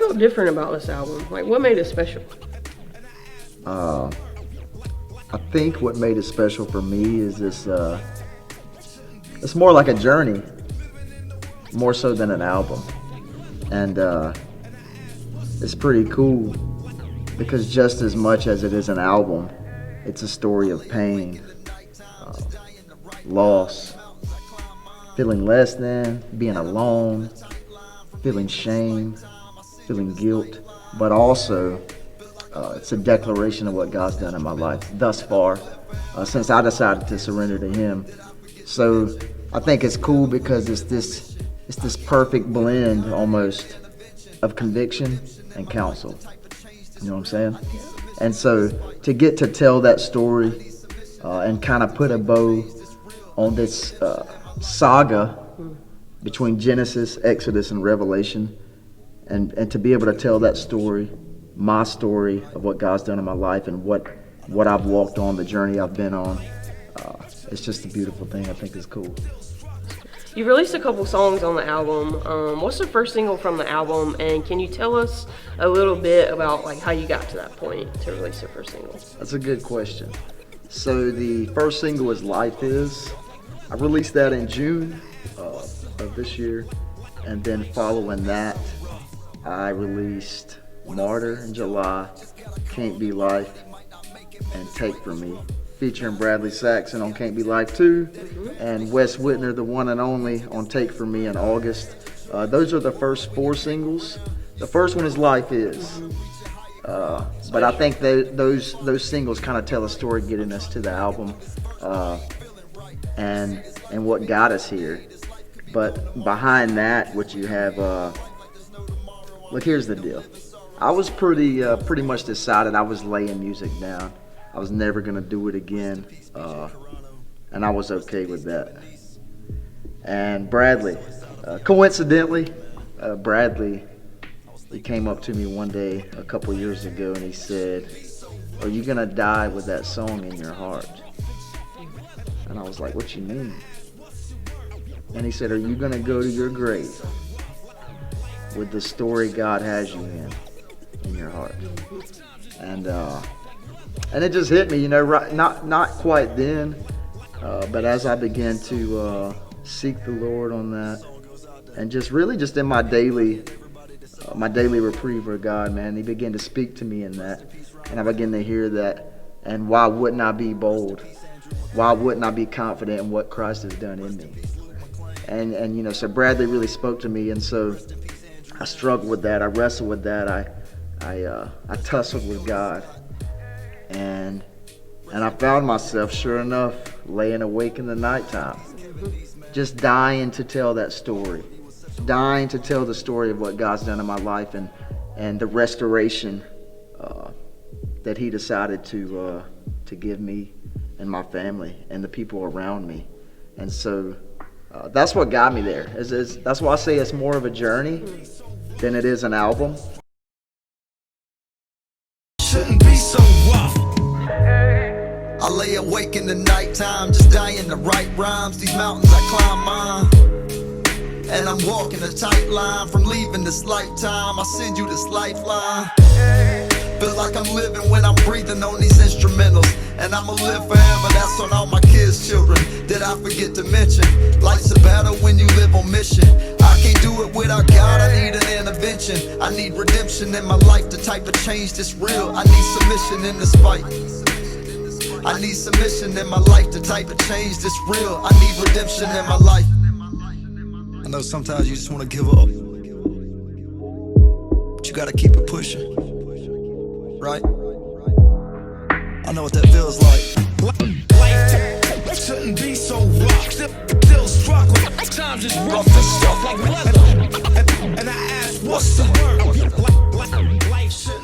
felt different about this album? Like, what made it special? I think what made it special for me is this, it's more like a journey, more so than an album. And it's pretty cool because just as much as it is an album, it's a story of pain, loss, feeling less than, being alone, feeling shame, feeling guilt, but also it's a declaration of what God's done in my life thus far since I decided to surrender to Him. So I think it's cool because it's this perfect blend almost of conviction and counsel. You know what I'm saying? And so to get to tell that story and kind of put a bow on this saga between Genesis, Exodus, and Revelation, and to be able to tell that story, my story of what God's done in my life and what I've walked on, the journey I've been on, it's just a beautiful thing. I think it's cool. You released a couple songs on the album. What's the first single from the album, and can you tell us a little bit about like how you got to that point to release the first single? That's a good question. So the first single is Life Is. I released that in June of this year, and then following that, I released Martyr in July, Can't Be Life, and Take For Me, featuring Bradley Saxon on Can't Be Life 2, and Wes Whitner, the one and only, on Take For Me in August. Those are the first 4 singles. The first one is Life Is. But I think those singles kind of tell a story getting us to the album and what got us here. But behind that, what you have, look, here's the deal. I was pretty much decided I was laying music down. I was never gonna do it again, and I was okay with that. And Bradley, coincidentally, Bradley, he came up to me one day a couple years ago and he said, "Are you gonna die with that song in your heart?" And I was like, "What you mean?" And he said, "Are you gonna go to your grave with the story God has you in your heart?" And it just hit me, you know, right, not quite then, but as I began to seek the Lord on that, and just really just in my daily reprieve of God, man, He began to speak to me in that, and I began to hear that. And why wouldn't I be bold? Why wouldn't I be confident in what Christ has done in me? And you know, so Bradley really spoke to me, and so I struggled with that. I wrestled with that. I tussled with God, and I found myself, sure enough, laying awake in the nighttime, just dying to tell that story, dying to tell the story of what God's done in my life and the restoration that He decided to give me and my family and the people around me. And so that's what got me there. That's why I say it's more of a journey than it is an album. Shouldn't be so rough. I lay awake in the nighttime, just dying to write rhymes. These mountains I climb on, and I'm walking a tight line from leaving this lifetime. I send you this lifeline. Feel like I'm living when I'm breathing on these instrumentals, and I'ma live forever, that's on all my kids' children. Did I forget to mention, life's a battle when you live on mission. I can't do it without God, I need an intervention. I need redemption in my life, the type of change that's real. I need submission in this fight. I need submission in my life, the type of change that's real. I need redemption in my life. I know sometimes you just want to give up, but you gotta keep it pushing, right? I know what that feels like. Life shouldn't be so rough. Still struggling. Times is rough and stuff like leather. And I ask, what's the word? Life shouldn't